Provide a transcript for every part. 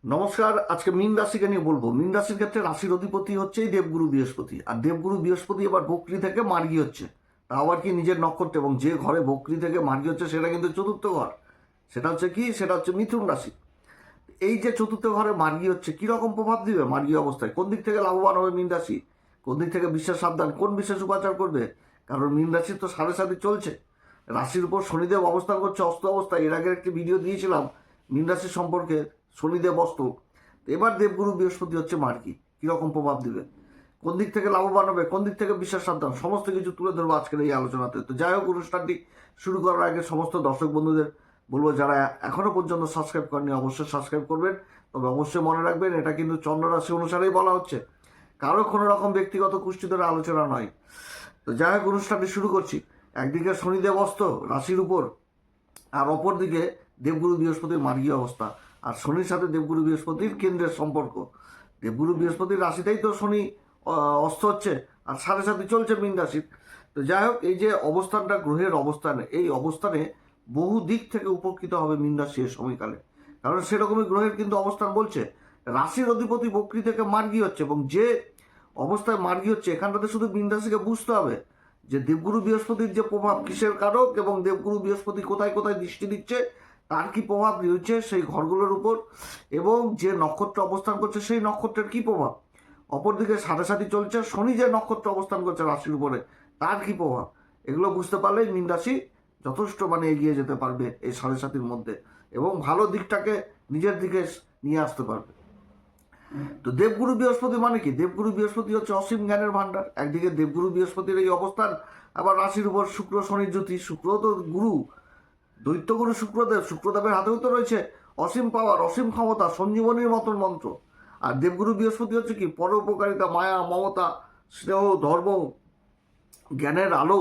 নমস্কার। আজকে মীন রাশিকে নিয়ে বলবো। মীন রাশির ক্ষেত্রে রাশির অধিপতি হচ্ছে এই দেবগুরু বৃহস্পতি, আর দেবগুরু বৃহস্পতি এবার বকরি থেকে মার্গী হচ্ছে, তা আবার কি নিজের নক্ষত্র, এবং যে ঘরে বকরি থেকে মার্গী হচ্ছে সেটা কিন্তু চতুর্থ ঘর। সেটা হচ্ছে কি, সেটা হচ্ছে মিথুন রাশি। এই যে চতুর্থ ঘরে মার্গী হচ্ছে, কিরকম প্রভাব দিবে মার্গী অবস্থায়, কোন দিক থেকে লাভবান হবে মীন রাশি, কোন দিক থেকে বিশেষ সাবধান, কোন বিশেষ উপাচার করবে। কারণ মীন রাশির তো সাড়ে সাথে চলছে, রাশির উপর শনিদেব অবস্থান করছে অস্ত অবস্থায়। এর আগের একটি ভিডিও দিয়েছিলাম মীন রাশির সম্পর্কে, শনিদেব অস্ত। এবার দেবগুরু বৃহস্পতি হচ্ছে মার্গী, কিরকম প্রভাব দিবে, কোন দিক থেকে লাভবান হবে, কোন দিক থেকে বিশ্বাস সাবধান, সমস্ত কিছু তুলে ধরবো আজকের এই আলোচনাতে। তো যাই হোক, অনুষ্ঠানটি শুরু করার আগে সমস্ত দর্শক বন্ধুদের বলবো, যারা এখনো পর্যন্ত সাবস্ক্রাইব করেনি অবশ্যই সাবস্ক্রাইব করবেন। তবে অবশ্যই মনে রাখবেন, এটা কিন্তু চন্দ্র রাশি অনুসারেই বলা হচ্ছে, কারো কোনো রকম ব্যক্তিগত কুষ্টি ধরে আলোচনা নয়। তো যাই হোক, অনুষ্ঠানটি শুরু করছি। একদিকে শনিদেব অস্ত রাশির উপর, আর অপরদিকে দেবগুরু বৃহস্পতির মার্গী অবস্থা, আর শনির সাথে দেবগুরু বৃহস্পতির কেন্দ্রের সম্পর্ক। দেবগুরু বৃহস্পতির রাশিতেই তো শনি অস্ত হচ্ছে, আর সাড়ে সাথে চলছে মীন রাশির। তো যাই হোক, এই যে অবস্থানটা, গ্রহের অবস্থানে, এই অবস্থানে বহু দিক থেকে উপকৃত হবে মীন রাশি এর সময়কালে। কারণ সেরকমই গ্রহের কিন্তু অবস্থান বলছে। রাশির অধিপতি বকরি থেকে মার্গী হচ্ছে, এবং যে অবস্থায় মার্গী হচ্ছে এখানটাতে শুধু মীন রাশিকে বুঝতে হবে যে দেবগুরু বৃহস্পতির যে প্রভাব কিসের কারক, এবং দেবগুরু বৃহস্পতি কোথায় কোথায় দৃষ্টি দিচ্ছে, তার কি প্রভাব রয়েছে সেই ঘরগুলোর উপর, এবং যে নক্ষত্র অবস্থান করছে সেই নক্ষত্রের কি প্রভাব। অপরদিকে সাথে সাথে চলছে শনি যে নক্ষত্র অবস্থান করছে রাশির উপরে, তার কি প্রভাব। এগুলো বুঝতে পারলেই মীন রাশি যথেষ্ট এগিয়ে যেতে পারবে এই সাড়ে সাতির মধ্যে, এবং ভালো দিকটাকে নিজের দিকে নিয়ে আসতে পারবে। তো দেবগুরু বৃহস্পতি মানে কি, দেবগুরু বৃহস্পতি হচ্ছে অসীম জ্ঞানের ভান্ডার। একদিকে দেবগুরু বৃহস্পতির এই অবস্থান, আবার রাশির উপর শুক্র শনির জ্যোতি। শুক্র তো গুরু, দৈত্যগুরু শুক্রদেব, শুক্রদেবের হাতেও তো রয়েছে অসীম পাওয়ার, অসীম ক্ষমতা, সঞ্জীবনীর মতন মন্ত্র। আর দেবগুরু বৃহস্পতি হচ্ছে কি, পরোপকারিতা, মায়া, মমতা, স্নেহ, ধর্ম, জ্ঞানের আলো,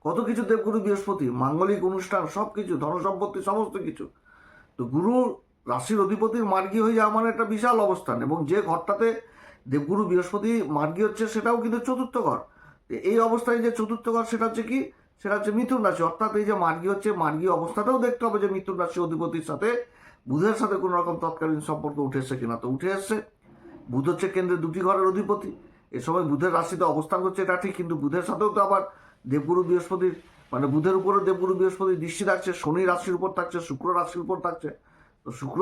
কত কিছু দেবগুরু বৃহস্পতি, মাঙ্গলিক অনুষ্ঠান, সব কিছু, ধনসম্পত্তি, সমস্ত কিছু। তো গুরু রাশির অধিপতির মার্গী হয়ে যাওয়া মানে একটা বিশাল অবস্থান, এবং যে ঘরটাতে দেবগুরু বৃহস্পতি মার্গী হচ্ছে সেটাও কিন্তু চতুর্থ ঘর। এই অবস্থায় যে চতুর্থ ঘর, সেটা হচ্ছে কি, সেটা হচ্ছে মিথুন রাশি। অর্থাৎ এই যে মার্গী হচ্ছে, মার্গী অবস্থাতেও দেখতে হবে যে মিথুন রাশি অধিপতির সাথে বুধের সাথে কোনো রকম তৎকালীন সম্পর্ক উঠে এসছে কিনা। তো উঠে এসছে। বুধ হচ্ছে কেন্দ্রে দুটি ঘরের অধিপতি, এ সময় বুধের রাশিতে অবস্থান করছে, এটা ঠিক, কিন্তু বুধের সাথেও তো আবার দেবগুরু বৃহস্পতির, বুধের উপরও দেবগুরু বৃহস্পতি দৃষ্টি থাকছে, শনি রাশির উপর থাকছে, শুক্র রাশির উপর থাকছে। তো শুক্র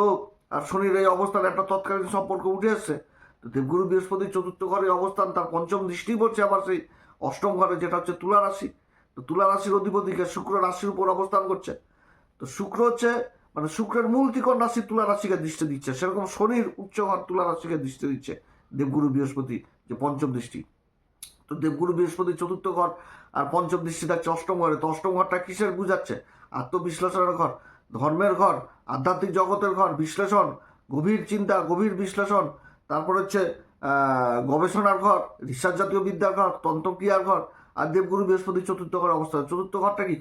আর শনির এই অবস্থানে একটা তৎকালীন সম্পর্ক উঠে এসছে। তো দেবগুরু বৃহস্পতির চতুর্থ ঘরে অবস্থান, তার পঞ্চম দৃষ্টি পড়ছে আবার সেই অষ্টম ঘরে, যেটা হচ্ছে তুলা রাশি। তো তুলা রাশির অধিপতিকে শুক্র রাশির উপর অবস্থান করছে। তো শুক্র হচ্ছে শুক্রের মূল ত্রিকোণ রাশি তুলা রাশিকে দৃষ্টি দিচ্ছে, সেরকম শনির উচ্চ ঘর তুলা রাশিকে দৃষ্টি দিচ্ছে দেবগুরু বৃহস্পতি, যে পঞ্চম দৃষ্টি। তো দেবগুরু বৃহস্পতি চতুর্থ ঘর, আর পঞ্চম দৃষ্টি থাকছে অষ্টম ঘরে। তো অষ্টম ঘরটা কিসের বুঝাচ্ছে, আত্মবিশ্লেষণের ঘর, ধর্মের ঘর, আধ্যাত্মিক জগতের ঘর, বিশ্লেষণ, গভীর চিন্তা, গভীর বিশ্লেষণ। তারপর হচ্ছে গবেষণার ঘর, রিসার্চ জাতীয় বিদ্যার ঘর, তন্ত্রক্রিয়ার ঘর। আর দেবগুরু বৃহস্পতি চতুর্থ ঘর অবস্থা, চতুর্থ ঘরটা কি,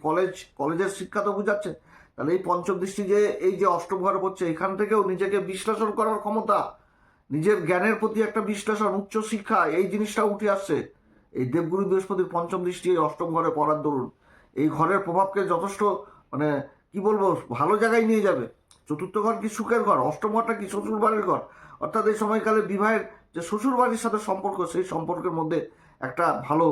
কলেজের শিক্ষা তো বুঝাচ্ছে। তাহলে এই পঞ্চম দৃষ্টি যে এই যে অষ্টম ঘরে পড়ছে, এখান থেকেও নিজেকে বিশ্লেষণ করার ক্ষমতা, নিজের জ্ঞানের প্রতি একটা বিশ্লেষণ, উচ্চ শিক্ষা, এই জিনিসটা উঠে আসছে এই দেবগুরু বৃহস্পতির পঞ্চম দৃষ্টি এই অষ্টম ঘরে পড়ার দরুন। এই ঘরের প্রভাবকে যথেষ্ট মানে কি বলবো, ভালো জায়গায় নিয়ে যাবে। চতুর্থ ঘর কি সুখের ঘর, অষ্টম ঘরটা কি শ্বশুর বাড়ির ঘর। অর্থাৎ এই সময়কালে বিবাহের যে শ্বশুর বাড়ির সাথে সম্পর্ক, সেই সম্পর্কের মধ্যে একটা ভালো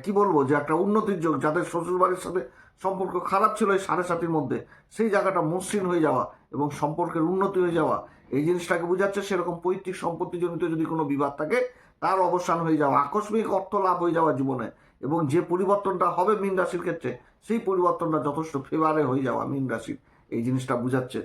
কি বলবো, যে একটা উন্নতির যোগ। যাদের শ্বশুর বাড়ির সাথে সম্পর্ক খারাপ ছিল এই সাড়ে সাতির মধ্যে, সেই জায়গাটা মসৃণ হয়ে যাওয়া এবং সম্পর্কের উন্নতি হয়ে যাওয়া, এই জিনিসটাকে বোঝাচ্ছে। সেরকম পৈতৃক সম্পত্তিজনিত যদি কোনো বিবাদ থাকে, তার অবসান হয়ে যাওয়া, আকস্মিক অর্থ লাভ হয়ে যাওয়া জীবনে, এবং যে পরিবর্তনটা হবে মীন রাশির ক্ষেত্রে, সেই পরিবর্তনটা যথেষ্ট ফেভারে হয়ে যাওয়া মীন রাশির, এই জিনিসটা বোঝাচ্ছে।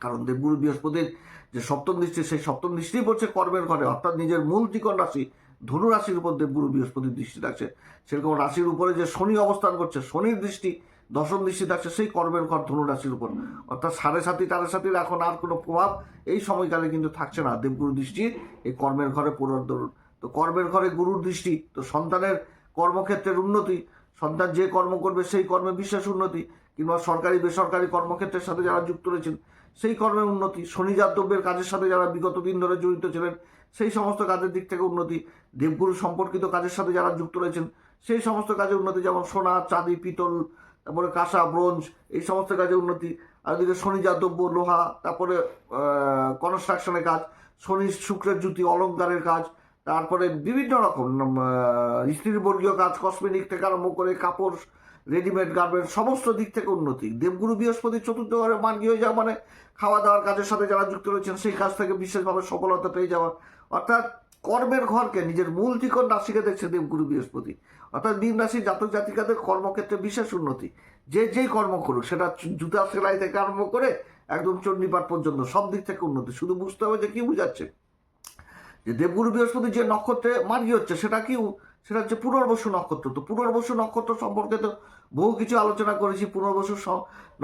কারণ দেবগুরু বৃহস্পতির যে সপ্তম দৃষ্টি, সেই সপ্তম দৃষ্টি পড়ছে কর্মের ঘরে, অর্থাৎ নিজের মূল ত্রিকোণ রাশি ধনু রাশির উপর দেবগুরু বৃহস্পতির দৃষ্টি থাকছে। সেরকম রাশির উপরে যে শনি অবস্থান করছে, শনির দৃষ্টি দশম দৃষ্টি থাকছে সেই কর্মের ঘর ধনু রাশির উপর। অর্থাৎ সাড়ে সাতির এখন আর কোনো প্রভাব এই সময়কালে কিন্তু থাকছে না দেবগুরু দৃষ্টি এই কর্মের ঘরে পড়ার দরুন। তো কর্মের ঘরে গুরুর দৃষ্টি, তো সন্তানের কর্মক্ষেত্রের উন্নতি, সন্তান যে কর্ম করবে সেই কর্মে বিশেষ উন্নতি, কিংবা সরকারি বেসরকারি কর্মক্ষেত্রের সাথে যারা যুক্ত রয়েছেন সেই কর্মের উন্নতি, শনিজাত দ্রব্যের কাজের সাথে যারা বিগত দিন ধরে জড়িত ছিলেন সেই সমস্ত কাজের দিক থেকে উন্নতি, দেবগুরু সম্পর্কিত কাজের সাথে যারা যুক্ত রয়েছেন সেই সমস্ত কাজে উন্নতি, যেমন সোনা, চাঁদি, পিতল, তারপরে কাঁসা, ব্রোঞ্জ, এই সমস্ত কাজে উন্নতি। আর ওদিকে শনি জাতব্য লোহা, তারপরে কনস্ট্রাকশনের কাজ, শনি শুক্রের জুতি অলংকারের কাজ, তারপরে বিভিন্ন রকম স্ত্রীবর্গীয় কাজ, কসমেটিক থেকে আরম্ভ করে কাপড়, রেডিমেড গার্মেন্ট, সমস্ত দিক থেকে উন্নতি। দেবগুরু বৃহস্পতি চতুর্থ ঘরে মার্গী হয়ে যাওয়া মানে খাওয়া দাওয়ার কাজের সাথে যারা যুক্ত রয়েছেন সেই কাজ থেকে বিশেষভাবে সফলতা পেয়ে যাওয়া, অর্থাৎ কর্মের ঘরকে নিজের মূল ত্রিকোণ রাশিকে দেখছে দেবগুরু বৃহস্পতি। অর্থাৎ মীন রাশির জাতক জাতিকাদের কর্মক্ষেত্রে বিশেষ উন্নতি। যেই কর্ম করুক, সেটা জুতা সেলাই থেকে আরম্ভ করে একদম চণ্ডীপাঠ পর্যন্ত সব দিক থেকে উন্নতি। শুধু বুঝতে হবে যে কি বুঝাচ্ছে, যে দেবগুরু বৃহস্পতি যে নক্ষত্রে মার্গী হচ্ছে সেটা কি, সেটা হচ্ছে পুনর্বসু নক্ষত্র। তো পুনর্বসু নক্ষত্র সম্পর্কে তো বহু কিছু আলোচনা করেছি। পুনর্বসু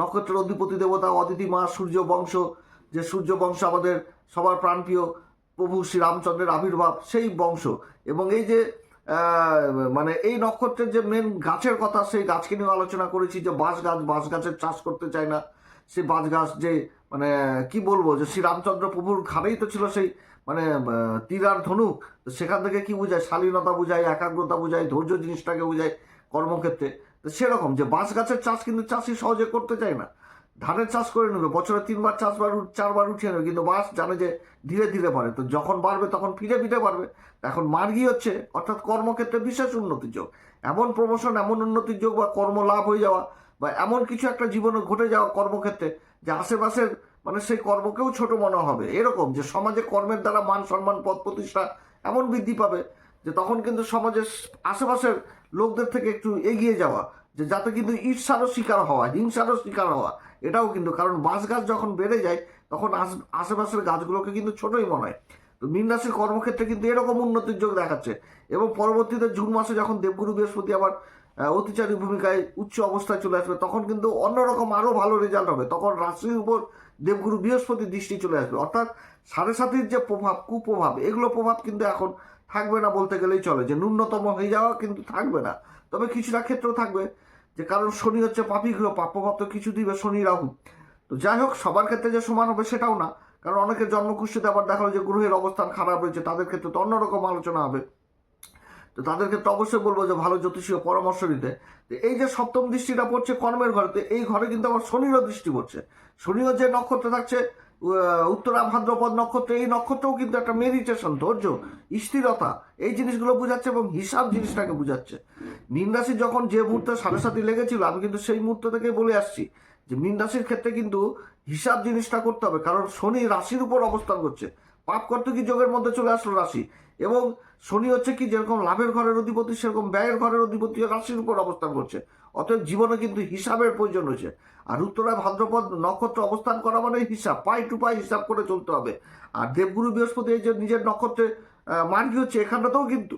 নক্ষত্রের অধিপতি দেবতা অদিতি মা, সূর্য বংশ, যে সূর্য বংশ আমাদের সবার প্রাণপ্রিয় প্রভু শ্রী রামচন্দ্রের আবির্ভাব, সেই বংশ। এবং এই যে মানে এই নক্ষত্রের যে মেন গাছের কথা, সেই গাছকে নিয়ে আলোচনা করেছি, যে বাঁশ গাছের চাষ করতে চায় না। সেই বাঁশ গাছ যে মানে কি বলবো, যে শ্রী রামচন্দ্র প্রভুর ঘাড়েই তো ছিল সেই মানে তীর আর ধনুক। তো সেখান থেকে কি বোঝায়, শালীনতা বোঝায়, একাগ্রতা বোঝায়, ধৈর্য জিনিসটাকে বোঝায় কর্মক্ষেত্রে। তো সেরকম যে বাঁশ গাছের চাষ কিন্তু চাষি সহজে করতে চায় না। ধানের চাষ করে নেবে, বছরে 3বার 4বার উঠিয়ে নেবে, কিন্তু বাঁশ জানে যে ধীরে ধীরে বাড়ে, তো যখন বাড়বে তখন ফিরে বাড়বে। এখন মার্গী হচ্ছে, অর্থাৎ কর্মক্ষেত্রে বিশেষ উন্নতির যোগ, এমন প্রমোশন, এমন উন্নতির যোগ বা কর্ম লাভ হয়ে যাওয়া, বা এমন কিছু একটা জীবনে ঘটে যাওয়া কর্মক্ষেত্রে যে আশেপাশের মানে সেই কর্মকেও ছোট মনে হবে। এরকম যে সমাজে কর্মের দ্বারা মান সম্মান পদ প্রতিষ্ঠা এমন বৃদ্ধি পাবে যে তখন কিন্তু সমাজের আশেপাশের লোকদের থেকে একটু এগিয়ে যাওয়া, যে যাতে কিন্তু ঈর্ষারও শিকার হওয়া, হিংসারও শিকার হওয়া, এটাও কিন্তু, কারণ বাঁশ গাছ যখন বেড়ে যায় তখন আশেপাশের গাছগুলোকে কিন্তু ছোটই মনে হয়। তো মীন রাশির কর্মক্ষেত্রে কিন্তু এরকম উন্নতির যোগ দেখাচ্ছে। এবং পরবর্তীতে জুন মাসে যখন দেবগুরু বৃহস্পতি আবার অতিচারী ভূমিকায় উচ্চ অবস্থায় চলে আসবে, তখন কিন্তু অন্যরকম আরও ভালো রেজাল্ট হবে। তখন রাশির উপর দেবগুরু বৃহস্পতির দৃষ্টি চলে আসবে, অর্থাৎ 7.5 যে প্রভাব, কুপ্রভাব, এগুলো প্রভাব কিন্তু এখন থাকবে না বলতে গেলেই চলে। যে ন্যূনতম হয়ে যাওয়া কিন্তু থাকবে না, তবে কিছুটা ক্ষেত্রেও থাকবে, যে কারণ শনি হচ্ছে পাপী গ্রহ, প্রাপ্যভাব তো কিছু দিবে শনি রাহু। তো যাই হোক, সবার ক্ষেত্রে যে সমান হবে সেটাও না, কারণ অনেকের জন্মকুষ্ঠিতে আবার দেখা যে গ্রহের অবস্থান খারাপ রয়েছে, তাদের ক্ষেত্রে তো অন্যরকম আলোচনা হবে। তো তাদের ক্ষেত্রে অবশ্যই বলবো যে ভালো জ্যোতিষীয় পরামর্শ নিতে। এই যে সপ্তম দৃষ্টিটা পড়ছে কর্মের ঘরেতে, এই ঘরে কিন্তু আবার শনিরও দৃষ্টি পড়ছে। শনিও যে নক্ষত্রে থাকছে উত্তরা ভাদ্রপদ নক্ষত্রে, এই নক্ষত্রও কিন্তু একটা মেডিটেশন, ধৈর্য, স্থিরতা, এই জিনিসগুলো বোঝাচ্ছে এবং হিসাব জিনিসটাকে বোঝাচ্ছে। মীন রাশি যখন যে মুহূর্তে 7.5 লেগেছিল, আমি কিন্তু সেই মুহূর্ত থেকে বলে আসছি যে মীন রাশির ক্ষেত্রে কিন্তু হিসাব জিনিসটা করতে হবে, কারণ শনি রাশির উপর অবস্থান করছে, পাপ কর্তকী যোগের মধ্যে চলে আসলো রাশি। এবং শনি হচ্ছে কি, যেরকম লাভের ঘরের অধিপতি, সেরকম ব্যয়ের ঘরের অধিপতি রাশির উপর অবস্থান করছে। অতএব জীবনে কিন্তু হিসাবের প্রয়োজন রয়েছে। আর উত্তরায় ভাদ্রপদ নক্ষত্র অবস্থান করা মানে হিসাব, পাই টু পাই হিসাব করে চলতে হবে। আর দেবগুরু বৃহস্পতি এই যে নিজের নক্ষত্রে মার্গী হচ্ছে, এখানটাতেও কিন্তু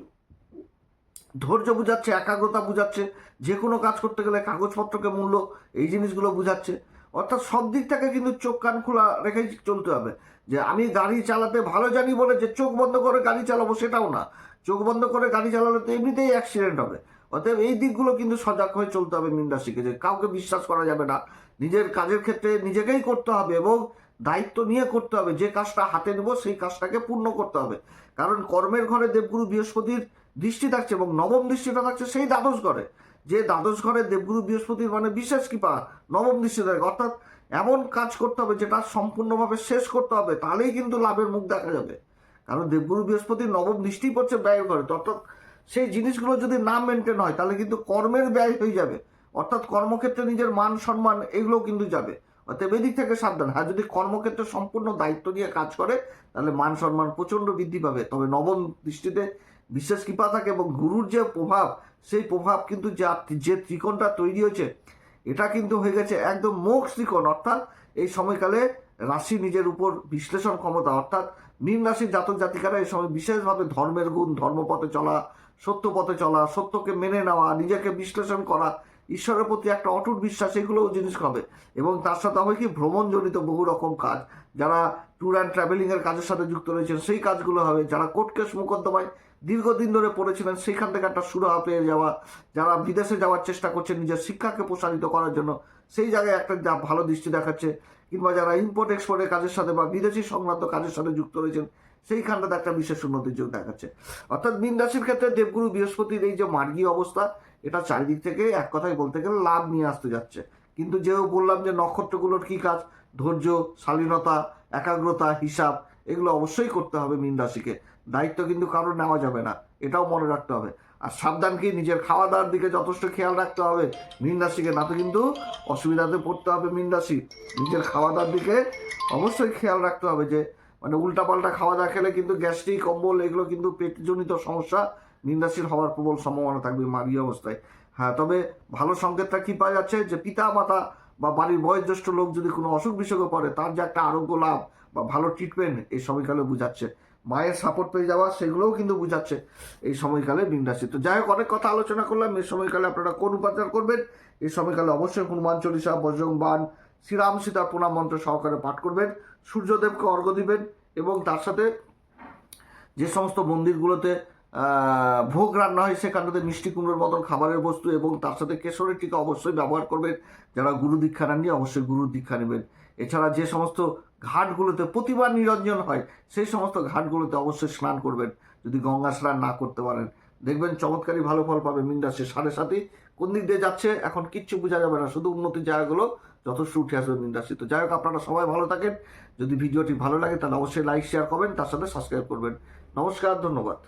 ধৈর্য বুঝাচ্ছে, একাগ্রতা বুঝাচ্ছে, যে কোনো কাজ করতে গেলে কাগজপত্রকে মূল্য, এই জিনিসগুলো বুঝাচ্ছে। অর্থাৎ সব দিক থেকে কিন্তু চোখ কান খোলা রেখে চলতে হবে। যে আমি গাড়ি চালাতে ভালো জানি বলে যে চোখ বন্ধ করে গাড়ি চালাবো, সেটাও না। চোখ বন্ধ করে গাড়ি চালালে তো এমনিতেই অ্যাক্সিডেন্ট হবে। অতএব এই দিকগুলো কিন্তু সজাগ হয়ে চলতে হবে মীন রাশিকে, যে কাউকে বিশ্বাস করা যাবে না, নিজের কাজের ক্ষেত্রে নিজেকেই করতে হবে এবং দায়িত্ব নিয়ে করতে হবে। যে কাজটা হাতে নেব সেই কাজটাকে পূর্ণ করতে হবে, কারণ কর্মের ঘরে দেবগুরু বৃহস্পতির দৃষ্টি থাকছে এবং নবম দৃষ্টিটা থাকছে সেই দ্বাদশ ঘরে। যে দ্বাদশ ঘরে দেবগুরু বৃহস্পতির মানে বিশেষ কৃপা, নবম দৃষ্টি থাকে, অর্থাৎ এমন কাজ করতে হবে যেটা সম্পূর্ণভাবে শেষ করতে হবে, তাহলেই কিন্তু লাভের মুখ দেখা যাবে। কারণ দেবগুরু বৃহস্পতির নবম দৃষ্টি পড়ছে ব্যয়ের ঘরে, অর্থাৎ সেই জিনিসগুলো যদি না মেনটেন হয় তাহলে কিন্তু কর্মের ব্যয় হয়ে যাবে, অর্থাৎ কর্মক্ষেত্রে নিজের মান সম্মান এগুলো কিন্তু যাবে। অতএব এদিক থেকে সাবধান। হ্যাঁ, যদি কর্মক্ষেত্রে সম্পূর্ণ দায়িত্ব নিয়ে কাজ করে তাহলে মান সম্মান প্রচণ্ড বৃদ্ধি পাবে। তবে নবম দৃষ্টিতে বিশেষ কৃপা থাকে এবং গুরুর যে প্রভাব, সেই প্রভাব কিন্তু যে ত্রিকোণটা তৈরি হয়েছে, এটা কিন্তু হয়ে গেছে একদম মোক্ষ ত্রিকোণ। অর্থাৎ এই সময়কালে রাশি নিজের উপর বিশ্লেষণ ক্ষমতা, অর্থাৎ মীন রাশির জাতক জাতিকারা এই সময় বিশেষভাবে ধর্মের গুণ, ধর্মপথে চলা, সত্য পথে চলা, সত্যকে মেনে নেওয়া, নিজেকে বিশ্লেষণ করা, ঈশ্বরের প্রতি একটা অটুট বিশ্বাস, এগুলোও জিনিস হবে। এবং তার সাথে হবে কি, ভ্রমণজনিত বহু রকম কাজ, যারা ট্যুর অ্যান্ড ট্রাভেলিংয়ের কাজের সাথে যুক্ত রয়েছেন সেই কাজগুলো হবে। যারা কোর্ট কেস মোকদ্দমায় দীর্ঘদিন ধরে পড়েছিলেন সেখান থেকে একটা সুরাহা পেয়ে যাওয়া, যারা বিদেশে যাওয়ার চেষ্টা করছেন নিজের শিক্ষাকে প্রসারিত করার জন্য, সেই জায়গায় একটা ভালো দৃষ্টি দেখাচ্ছে। কিংবা যারা ইম্পোর্ট এক্সপোর্টের কাজের সাথে বা বিদেশি সংক্রান্ত কাজের সাথে যুক্ত রয়েছেন সেইখানটাতে একটা বিশেষ উন্নতির যোগ দেখাচ্ছে। অর্থাৎ মীন রাশির ক্ষেত্রে দেবগুরু বৃহস্পতির এই যে মার্গী অবস্থা, এটা চারিদিক থেকে এক কথায় বলতে গেলে লাভ নিয়ে আসতে যাচ্ছে। কিন্তু যেও বললাম যে নক্ষত্রগুলোর কী কাজ, ধৈর্য, শালীনতা, একাগ্রতা, হিসাব, এগুলো অবশ্যই করতে হবে মীন রাশিকে। দায়িত্ব কিন্তু কারোর নেওয়া যাবে না, এটাও মনে রাখতে হবে। আর সাবধান কি, নিজের খাওয়া দাওয়ার দিকে যথেষ্ট খেয়াল রাখতে হবে মীন রাশিকে, না তো কিন্তু অসুবিধাতে পড়তে হবে মীন রাশি। নিজের খাওয়া দাওয়ার দিকে অবশ্যই খেয়াল রাখতে হবে, যে মানে উল্টাপাল্টা খাওয়া দাওয়া খেলে কিন্তু গ্যাস্ট্রিক, অম্বল, এগুলো কিন্তু পেটজনিত সমস্যা মীন রাশির হওয়ার প্রবল সম্ভাবনা থাকবে মার্গী অবস্থায়। হ্যাঁ, তবে ভালো সংকেতটা কি পাওয়া যাচ্ছে, যে পিতা মাতা বা বাড়ির বয়োজ্যেষ্ঠ লোক যদি কোনো অসুখ বিসুখে পড়ে, তার যে একটা আরোগ্য লাভ বা ভালো ট্রিটমেন্ট এই সময়কালে বোঝাচ্ছে। মায়ের সাপোর্ট পেয়ে যাওয়া, সেগুলোও কিন্তু বোঝাচ্ছে এই সময়কালে মীন রাশি। তো যাই হোক, অনেক কথা আলোচনা করলাম। এই সময়কালে আপনারা কোন উপাচার করবেন, এই সময়কালে অবশ্যই হনুমান চল্লিশা, বজরং বাণ, শ্রীরাম সীতার প্রণাম মন্ত্র সহকারে পাঠ করবেন, সূর্যদেবকে অর্ঘ্য দিবেন, এবং তার সাথে যে সমস্ত মন্দিরগুলোতে ভোগ রান্না হয় সেখানটাতে মিষ্টি কুমড়োর মতন খাবারের বস্তু এবং তার সাথে কেশরের টিকা অবশ্যই ব্যবহার করবেন। যারা গুরু দীক্ষা নেননি অবশ্যই গুরুর দীক্ষা নেবেন। এছাড়া যে সমস্ত ঘাটগুলোতে প্রতিবার নিরঞ্জন হয় সেই সমস্ত ঘাটগুলোতে অবশ্যই স্নান করবেন, যদি গঙ্গা স্নান না করতে পারেন। দেখবেন চমৎকারই ভালো ফল পাবে মীন রাশি। 7.5 কোন দিক দিয়ে যাচ্ছে এখন কিচ্ছু বোঝা যাবে না, শুধু উন্নতির জায়গাগুলো যথেষ্ট উঠে আসবে মীন রাশি। তো যাই হোক, আপনারা সবাই ভালো থাকেন। যদি ভিডিওটি ভালো লাগে তাহলে অবশ্যই লাইক, শেয়ার করবেন, তার সাথে সাবস্ক্রাইব করবেন। নমস্কার, ধন্যবাদ।